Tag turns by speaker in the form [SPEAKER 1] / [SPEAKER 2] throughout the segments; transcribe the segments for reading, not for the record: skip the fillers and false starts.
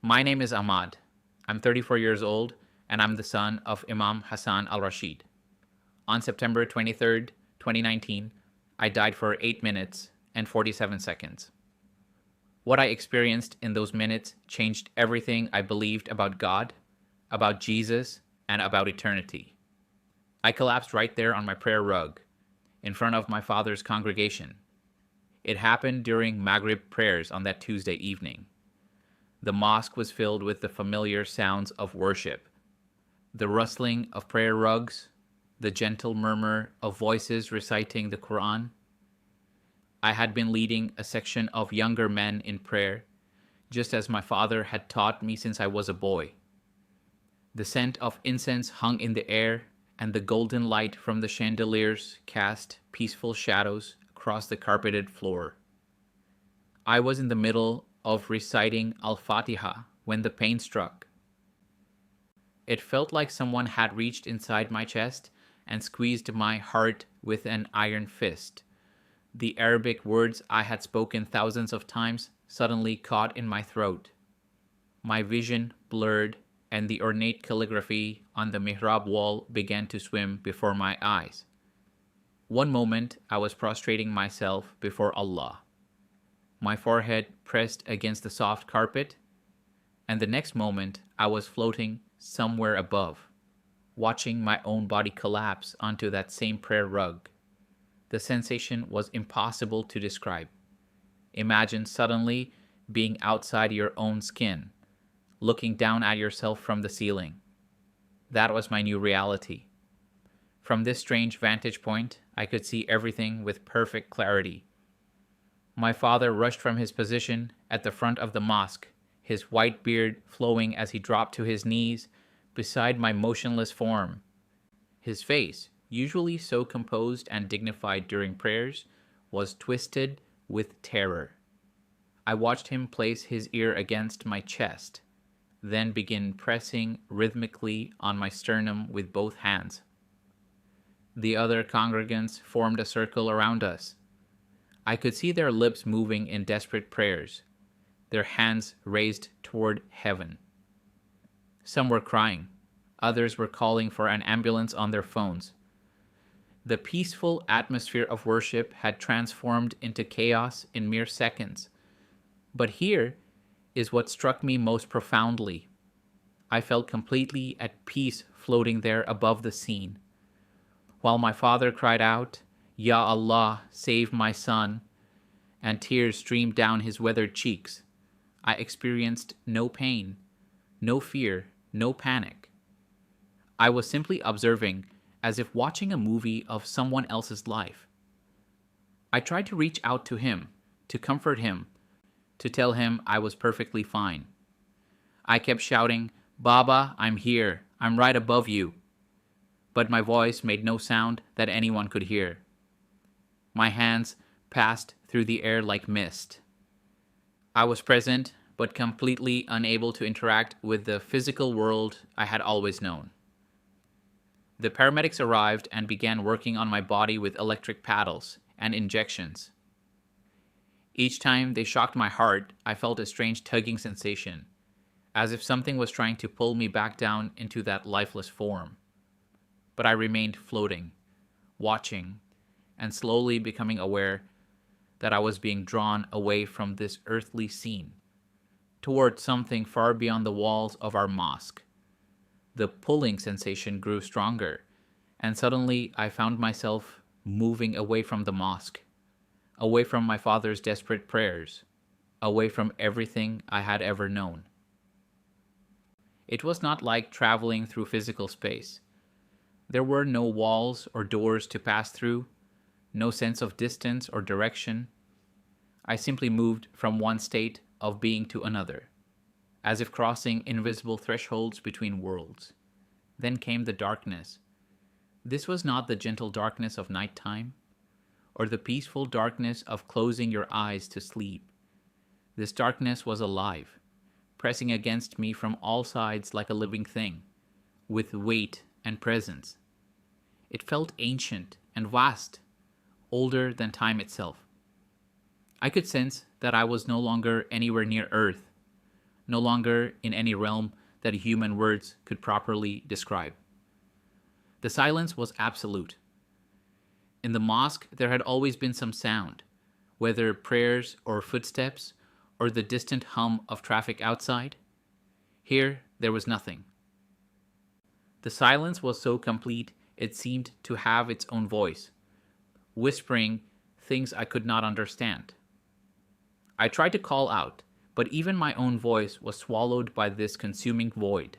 [SPEAKER 1] My name is Ahmad. I'm 34 years old, and I'm the son of Imam Hassan al-Rashid. On September 23rd, 2019, I died for 8 minutes and 47 seconds. What I experienced in those minutes changed everything I believed about God, about Jesus, and about eternity. I collapsed right there on my prayer rug, in front of my father's congregation. It happened during Maghrib prayers on that Tuesday evening. The mosque was filled with the familiar sounds of worship, the rustling of prayer rugs, the gentle murmur of voices reciting the Quran. I had been leading a section of younger men in prayer, just as my father had taught me since I was a boy. The scent of incense hung in the air, and the golden light from the chandeliers cast peaceful shadows across the carpeted floor. I was in the middle of reciting Al-Fatiha when the pain struck. It felt like someone had reached inside my chest and squeezed my heart with an iron fist. The Arabic words I had spoken thousands of times suddenly caught in my throat. My vision blurred, and the ornate calligraphy on the mihrab wall began to swim before my eyes. One moment I was prostrating myself before Allah, my forehead pressed against the soft carpet, and the next moment I was floating somewhere above, watching my own body collapse onto that same prayer rug. The sensation was impossible to describe. Imagine suddenly being outside your own skin, looking down at yourself from the ceiling. That was my new reality. From this strange vantage point, I could see everything with perfect clarity. My father rushed from his position at the front of the mosque, his white beard flowing as he dropped to his knees beside my motionless form. His face, usually so composed and dignified during prayers, was twisted with terror. I watched him place his ear against my chest, then begin pressing rhythmically on my sternum with both hands. The other congregants formed a circle around us. I could see their lips moving in desperate prayers, their hands raised toward heaven. Some were crying. Others were calling for an ambulance on their phones. The peaceful atmosphere of worship had transformed into chaos in mere seconds. But here is what struck me most profoundly. I felt completely at peace floating there above the scene. While my father cried out, "Ya Allah, save my son," and tears streamed down his weathered cheeks, I experienced no pain, no fear, no panic. I was simply observing, as if watching a movie of someone else's life. I tried to reach out to him, to comfort him, to tell him I was perfectly fine. I kept shouting, "Baba, I'm here. I'm right above you." But my voice made no sound that anyone could hear. My hands passed through the air like mist. I was present, but completely unable to interact with the physical world I had always known. The paramedics arrived and began working on my body with electric paddles and injections. Each time they shocked my heart, I felt a strange tugging sensation, as if something was trying to pull me back down into that lifeless form. But I remained floating, watching, and slowly becoming aware that I was being drawn away from this earthly scene, toward something far beyond the walls of our mosque. The pulling sensation grew stronger, and suddenly I found myself moving away from the mosque, away from my father's desperate prayers, away from everything I had ever known. It was not like traveling through physical space. There were no walls or doors to pass through, no sense of distance or direction. I simply moved from one state of being to another, as if crossing invisible thresholds between worlds. Then came the darkness. This was not the gentle darkness of nighttime, or the peaceful darkness of closing your eyes to sleep. This darkness was alive, pressing against me from all sides like a living thing, with weight and presence. It felt ancient and vast, older than time itself. I could sense that I was no longer anywhere near Earth, no longer in any realm that human words could properly describe. The silence was absolute. In the mosque, there had always been some sound, whether prayers or footsteps or the distant hum of traffic outside. Here, there was nothing. The silence was so complete it seemed to have its own voice, whispering things I could not understand. I tried to call out, but even my own voice was swallowed by this consuming void.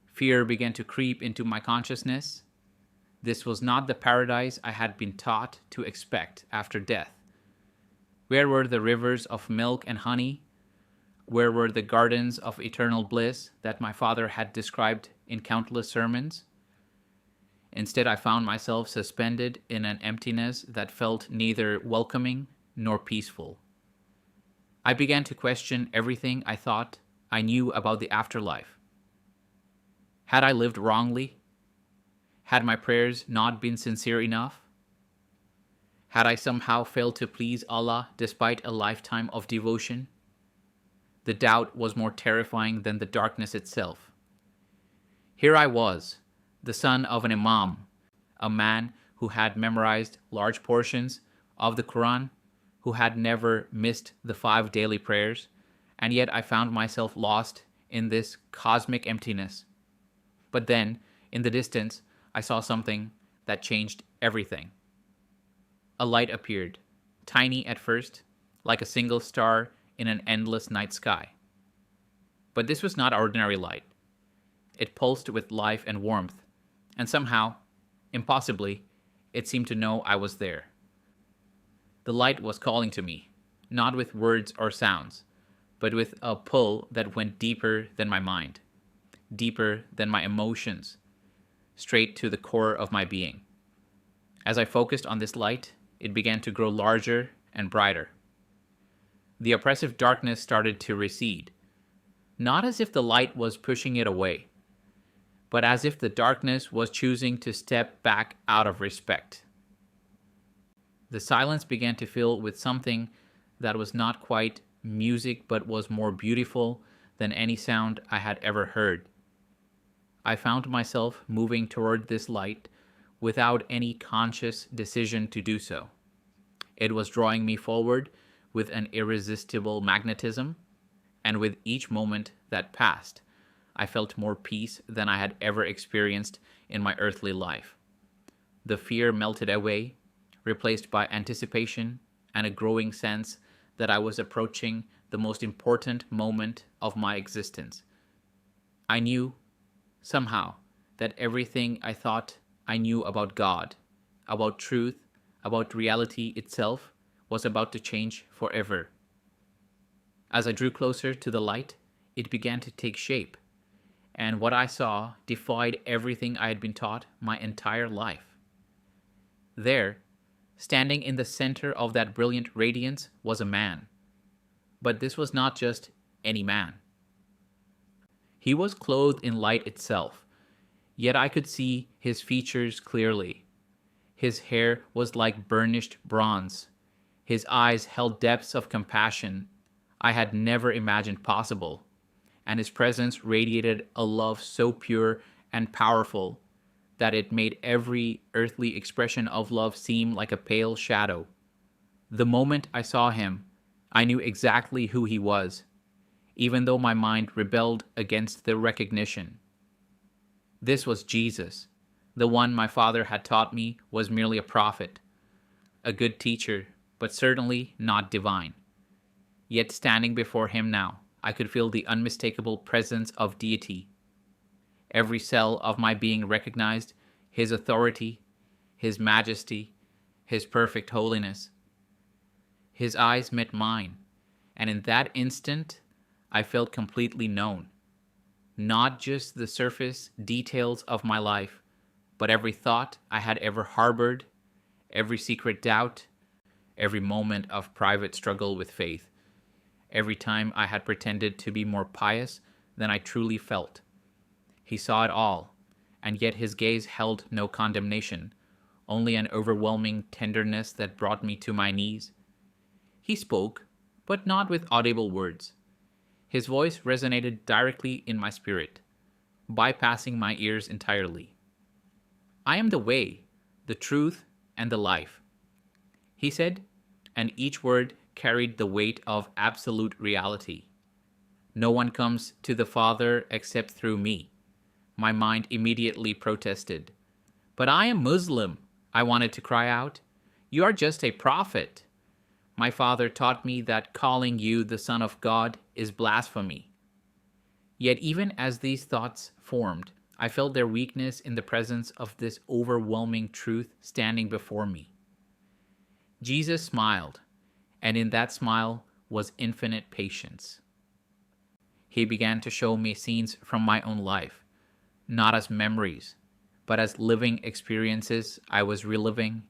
[SPEAKER 1] Fear began to creep into my consciousness. This was not the paradise I had been taught to expect after death. Where were the rivers of milk and honey? Where were the gardens of eternal bliss that my father had described in countless sermons? Instead, I found myself suspended in an emptiness that felt neither welcoming nor peaceful. I began to question everything I thought I knew about the afterlife. Had I lived wrongly? Had my prayers not been sincere enough? Had I somehow failed to please Allah despite a lifetime of devotion? The doubt was more terrifying than the darkness itself. Here I was, the son of an Imam, a man who had memorized large portions of the Quran, who had never missed the 5 daily prayers, and yet I found myself lost in this cosmic emptiness. But then, in the distance, I saw something that changed everything. A light appeared, tiny at first, like a single star in an endless night sky. But this was not ordinary light. It pulsed with life and warmth, and somehow, impossibly, it seemed to know I was there. The light was calling to me, not with words or sounds, but with a pull that went deeper than my mind, deeper than my emotions, straight to the core of my being. As I focused on this light, it began to grow larger and brighter. The oppressive darkness started to recede, not as if the light was pushing it away, but as if the darkness was choosing to step back out of respect. The silence began to fill with something that was not quite music but was more beautiful than any sound I had ever heard. I found myself moving toward this light without any conscious decision to do so. It was drawing me forward with an irresistible magnetism, and with each moment that passed, I felt more peace than I had ever experienced in my earthly life. The fear melted away, replaced by anticipation and a growing sense that I was approaching the most important moment of my existence. I knew, somehow, that everything I thought I knew about God, about truth, about reality itself, was about to change forever. As I drew closer to the light, it began to take shape, and what I saw defied everything I had been taught my entire life. There, standing in the center of that brilliant radiance, was a man. But this was not just any man. He was clothed in light itself, yet I could see his features clearly. His hair was like burnished bronze. His eyes held depths of compassion I had never imagined possible, and his presence radiated a love so pure and powerful that it made every earthly expression of love seem like a pale shadow. The moment I saw him, I knew exactly who he was, even though my mind rebelled against the recognition. This was Jesus, the one my father had taught me was merely a prophet, a good teacher, but certainly not divine. Yet standing before him now, I could feel the unmistakable presence of deity. Every cell of my being recognized his authority, his majesty, his perfect holiness. His eyes met mine, and in that instant, I felt completely known. Not just the surface details of my life, but every thought I had ever harbored, every secret doubt, every moment of private struggle with faith, every time I had pretended to be more pious than I truly felt. He saw it all, and yet his gaze held no condemnation, only an overwhelming tenderness that brought me to my knees. He spoke, but not with audible words. His voice resonated directly in my spirit, bypassing my ears entirely. I am the way, the truth, and the life, he said, and each word carried the weight of absolute reality. No one comes to the Father except through me. My mind immediately protested. But I am Muslim, I wanted to cry out. You are just a prophet. My father taught me that calling you the Son of God is blasphemy. Yet even as these thoughts formed, I felt their weakness in the presence of this overwhelming truth standing before me. Jesus smiled, and in that smile was infinite patience. He began to show me scenes from my own life, not as memories, but as living experiences I was reliving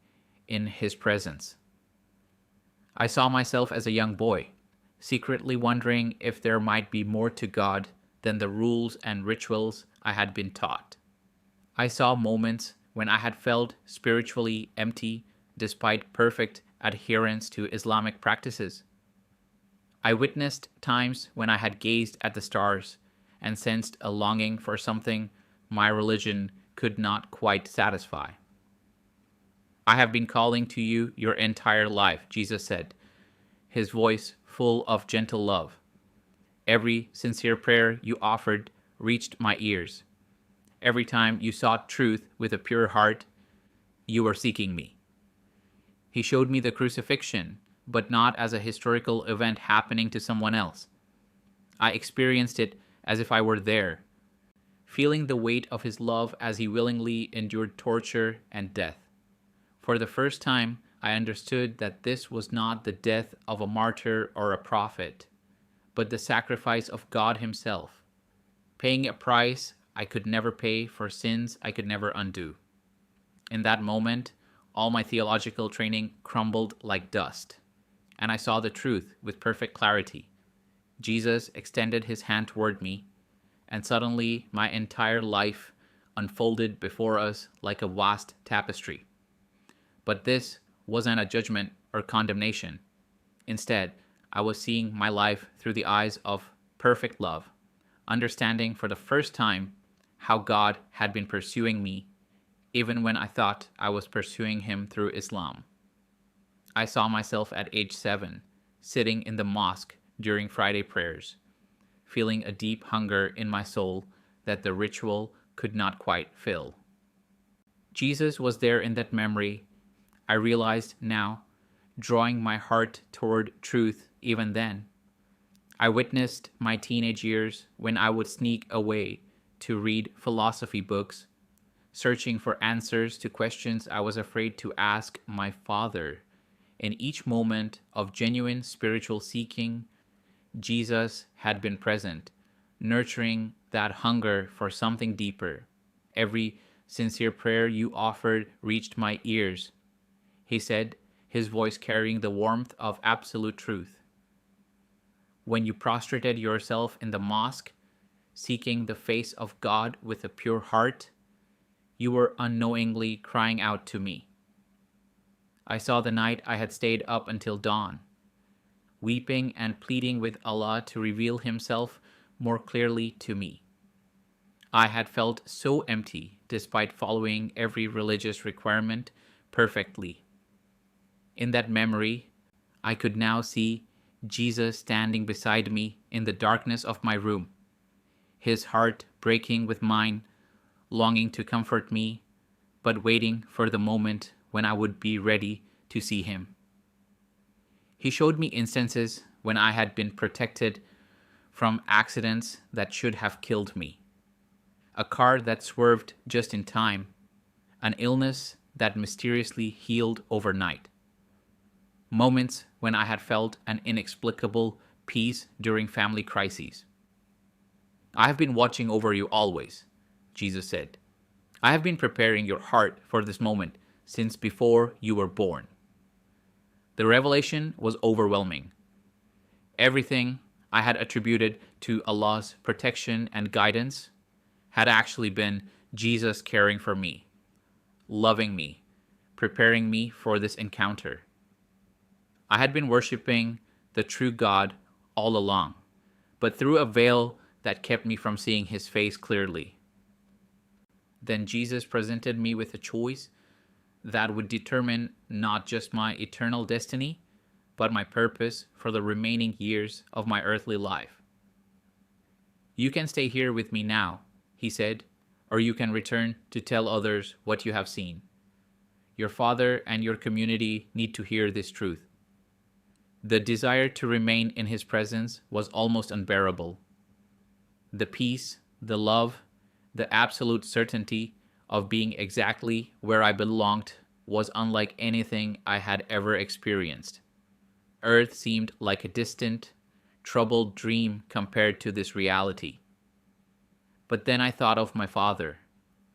[SPEAKER 1] in his presence. I saw myself as a young boy, secretly wondering if there might be more to God than the rules and rituals I had been taught. I saw moments when I had felt spiritually empty despite perfect adherence to Islamic practices. I witnessed times when I had gazed at the stars and sensed a longing for something my religion could not quite satisfy. I have been calling to you your entire life, Jesus said, his voice full of gentle love. Every sincere prayer you offered reached my ears. Every time you sought truth with a pure heart, you were seeking me. He showed me the crucifixion, but not as a historical event happening to someone else. I experienced it as if I were there, feeling the weight of his love as he willingly endured torture and death. For the first time, I understood that this was not the death of a martyr or a prophet, but the sacrifice of God himself, paying a price I could never pay for sins I could never undo. In that moment, all my theological training crumbled like dust, and I saw the truth with perfect clarity. Jesus extended his hand toward me, and suddenly my entire life unfolded before us like a vast tapestry. But this wasn't a judgment or condemnation. Instead, I was seeing my life through the eyes of perfect love, understanding for the first time how God had been pursuing me, even when I thought I was pursuing him through Islam. I saw myself at age 7, sitting in the mosque during Friday prayers, feeling a deep hunger in my soul that the ritual could not quite fill. Jesus was there in that memory, I realized now, drawing my heart toward truth even then. I witnessed my teenage years when I would sneak away to read philosophy books, searching for answers to questions I was afraid to ask my father. In each moment of genuine spiritual seeking, Jesus had been present, nurturing that hunger for something deeper. Every sincere prayer you offered reached my ears, he said, his voice carrying the warmth of absolute truth. When you prostrated yourself in the mosque, seeking the face of God with a pure heart, you were unknowingly crying out to me. I saw the night I had stayed up until dawn, weeping and pleading with Allah to reveal himself more clearly to me. I had felt so empty despite following every religious requirement perfectly. In that memory, I could now see Jesus standing beside me in the darkness of my room, his heart breaking with mine, longing to comfort me, but waiting for the moment when I would be ready to see him. He showed me instances when I had been protected from accidents that should have killed me. A car that swerved just in time, an illness that mysteriously healed overnight. Moments when I had felt an inexplicable peace during family crises. I have been watching over you always, Jesus said. I have been preparing your heart for this moment since before you were born. The revelation was overwhelming. Everything I had attributed to Allah's protection and guidance had actually been Jesus caring for me, loving me, preparing me for this encounter. I had been worshiping the true God all along, but through a veil that kept me from seeing his face clearly. Then Jesus presented me with a choice that would determine not just my eternal destiny, but my purpose for the remaining years of my earthly life. You can stay here with me now, he said, or you can return to tell others what you have seen. Your father and your community need to hear this truth. The desire to remain in his presence was almost unbearable. The peace, the love, the absolute certainty of being exactly where I belonged was unlike anything I had ever experienced. Earth seemed like a distant, troubled dream compared to this reality. But then I thought of my father,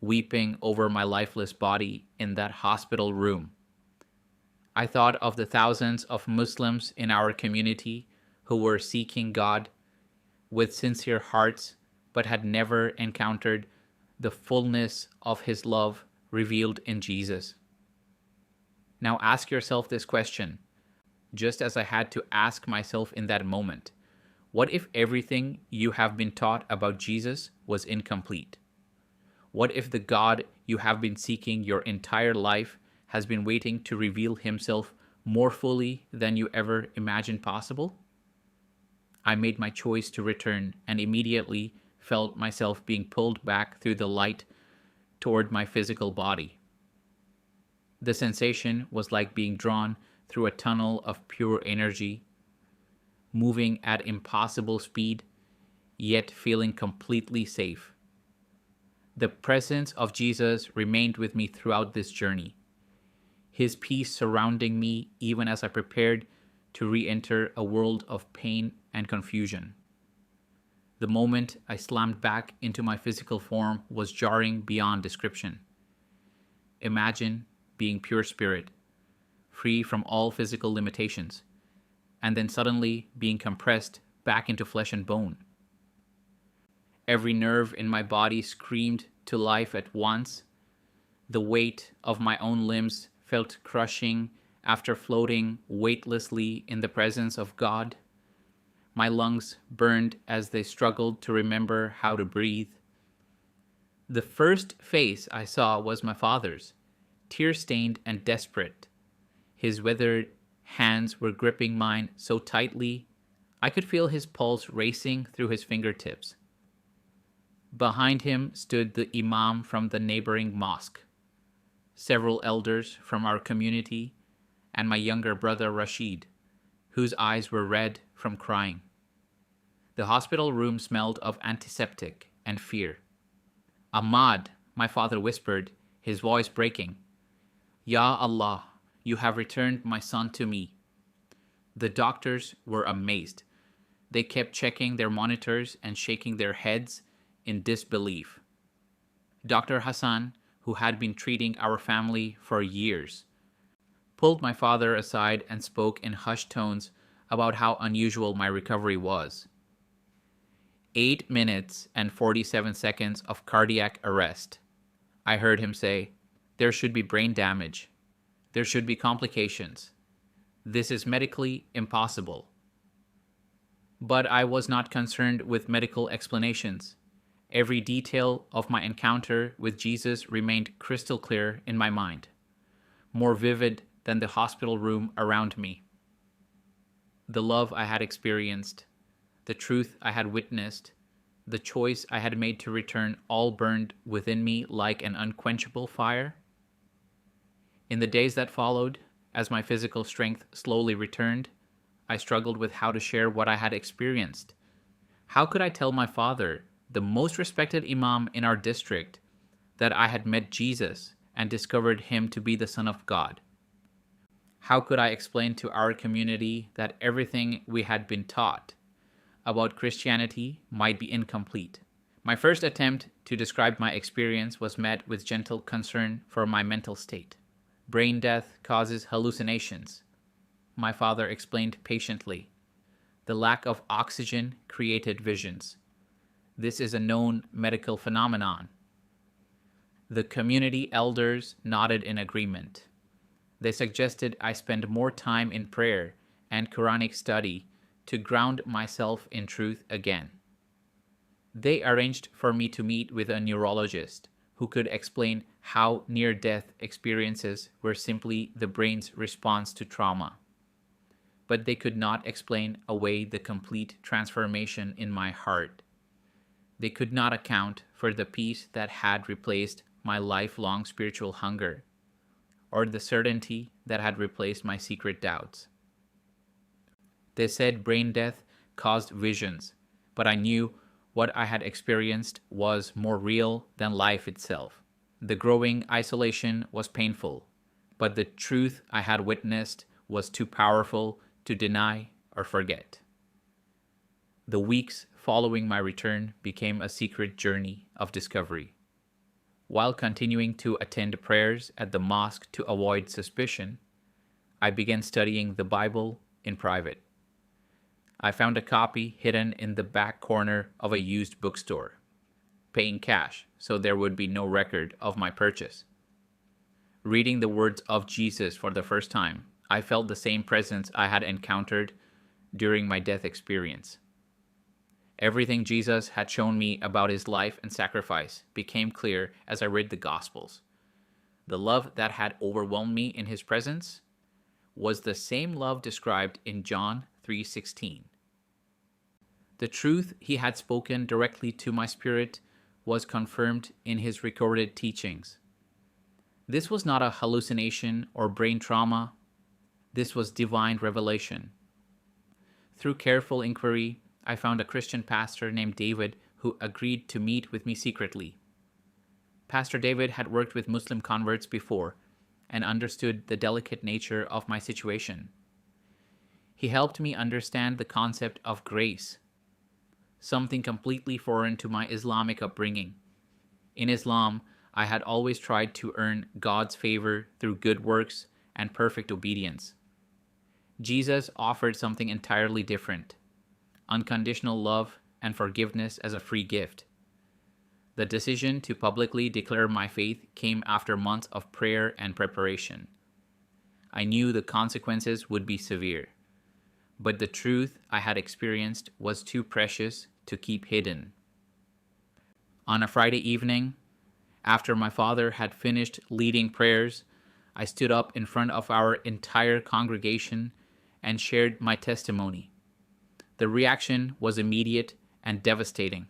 [SPEAKER 1] weeping over my lifeless body in that hospital room. I thought of the thousands of Muslims in our community who were seeking God with sincere hearts but had never encountered the fullness of his love revealed in Jesus. Now ask yourself this question, just as I had to ask myself in that moment. What if everything you have been taught about Jesus was incomplete? What if the God you have been seeking your entire life has been waiting to reveal himself more fully than you ever imagined possible? I made my choice to return and immediately felt myself being pulled back through the light toward my physical body. The sensation was like being drawn through a tunnel of pure energy, moving at impossible speed, yet feeling completely safe. The presence of Jesus remained with me throughout this journey, his peace surrounding me even as I prepared to re-enter a world of pain and confusion. The moment I slammed back into my physical form was jarring beyond description. Imagine being pure spirit, free from all physical limitations, and then suddenly being compressed back into flesh and bone. Every nerve in my body screamed to life at once. The weight of my own limbs felt crushing after floating weightlessly in the presence of God. My lungs burned as they struggled to remember how to breathe. The first face I saw was my father's, tear-stained and desperate. His weathered hands were gripping mine so tightly, I could feel his pulse racing through his fingertips. Behind him stood the Imam from the neighboring mosque, several elders from our community, and my younger brother Rashid, whose eyes were red from crying. The hospital room smelled of antiseptic and fear. "Ahmad," my father whispered, his voice breaking. "Ya Allah, you have returned my son to me." The doctors were amazed. They kept checking their monitors and shaking their heads in disbelief. Dr. Hassan, who had been treating our family for years, pulled my father aside and spoke in hushed tones about how unusual my recovery was. 8 minutes and 47 seconds of cardiac arrest. I heard him say, "There should be brain damage. There should be complications. This is medically impossible." But I was not concerned with medical explanations. Every detail of my encounter with Jesus remained crystal clear in my mind, more vivid than the hospital room around me. The love I had experienced, the truth I had witnessed, the choice I had made to return all burned within me like an unquenchable fire. In the days that followed, as my physical strength slowly returned, I struggled with how to share what I had experienced. How could I tell my father, the most respected Imam in our district, that I had met Jesus and discovered him to be the Son of God? How could I explain to our community that everything we had been taught about Christianity might be incomplete? My first attempt to describe my experience was met with gentle concern for my mental state. Brain death causes hallucinations, my father explained patiently. The lack of oxygen created visions. This is a known medical phenomenon. The community elders nodded in agreement. They suggested I spend more time in prayer and Quranic study to ground myself in truth again. They arranged for me to meet with a neurologist who could explain how near-death experiences were simply the brain's response to trauma. But they could not explain away the complete transformation in my heart. They could not account for the peace that had replaced my lifelong spiritual hunger, or the certainty that had replaced my secret doubts. They said brain death caused visions, but I knew what I had experienced was more real than life itself. The growing isolation was painful, but the truth I had witnessed was too powerful to deny or forget. The weeks following my return became a secret journey of discovery. While continuing to attend prayers at the mosque to avoid suspicion, I began studying the Bible in private. I found a copy hidden in the back corner of a used bookstore, paying cash so there would be no record of my purchase. Reading the words of Jesus for the first time, I felt the same presence I had encountered during my death experience. Everything Jesus had shown me about his life and sacrifice became clear as I read the Gospels. The love that had overwhelmed me in his presence was the same love described in John 3:16. The truth he had spoken directly to my spirit was confirmed in his recorded teachings. This was not a hallucination or brain trauma. This was divine revelation. Through careful inquiry, I found a Christian pastor named David who agreed to meet with me secretly. Pastor David had worked with Muslim converts before and understood the delicate nature of my situation. He helped me understand the concept of grace, something completely foreign to my Islamic upbringing. In Islam, I had always tried to earn God's favor through good works and perfect obedience. Jesus offered something entirely different: unconditional love and forgiveness as a free gift. The decision to publicly declare my faith came after months of prayer and preparation. I knew the consequences would be severe, but the truth I had experienced was too precious to keep hidden. On a Friday evening, after my father had finished leading prayers, I stood up in front of our entire congregation and shared my testimony. The reaction was immediate and devastating.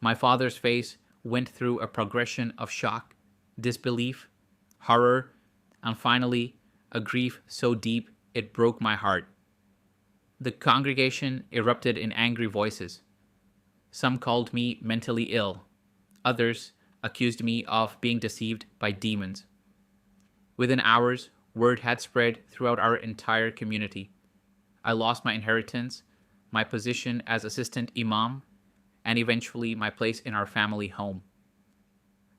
[SPEAKER 1] My father's face went through a progression of shock, disbelief, horror, and finally, a grief so deep it broke my heart. The congregation erupted in angry voices. Some called me mentally ill. Others accused me of being deceived by demons. Within hours, word had spread throughout our entire community. I lost my inheritance, my position as assistant Imam, and eventually my place in our family home.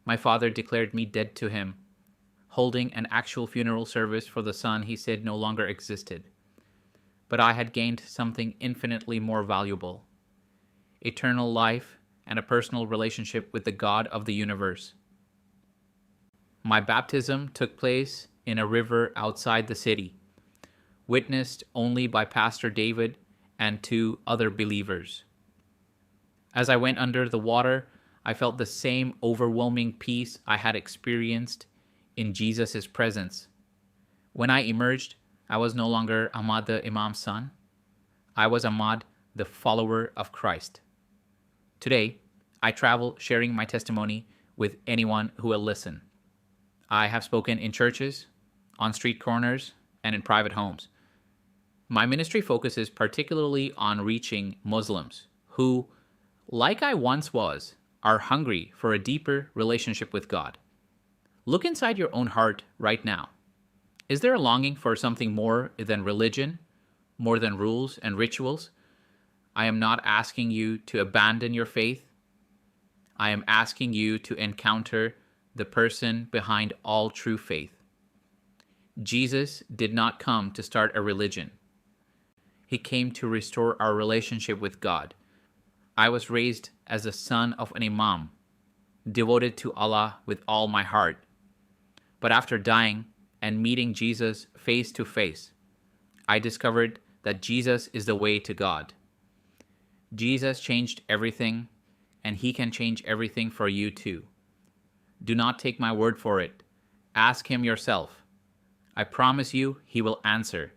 [SPEAKER 1] My father declared me dead to him, holding an actual funeral service for the son he said no longer existed. But I had gained something infinitely more valuable: eternal life and a personal relationship with the God of the universe. My baptism took place in a river outside the city, witnessed only by Pastor David and 2 other believers. As I went under the water, I felt the same overwhelming peace I had experienced in Jesus' presence. When I emerged, I was no longer Ahmad the Imam's son. I was Ahmad, the follower of Christ. Today, I travel sharing my testimony with anyone who will listen. I have spoken in churches, on street corners, and in private homes. My ministry focuses particularly on reaching Muslims who, like I once was, are hungry for a deeper relationship with God. Look inside your own heart right now. Is there a longing for something more than religion, more than rules and rituals? I am not asking you to abandon your faith. I am asking you to encounter the person behind all true faith. Jesus did not come to start a religion. He came to restore our relationship with God. I was raised as the son of an Imam, devoted to Allah with all my heart. But after dying and meeting Jesus face to face, I discovered that Jesus is the way to God. Jesus changed everything, and he can change everything for you too. Do not take my word for it. Ask him yourself. I promise you, he will answer.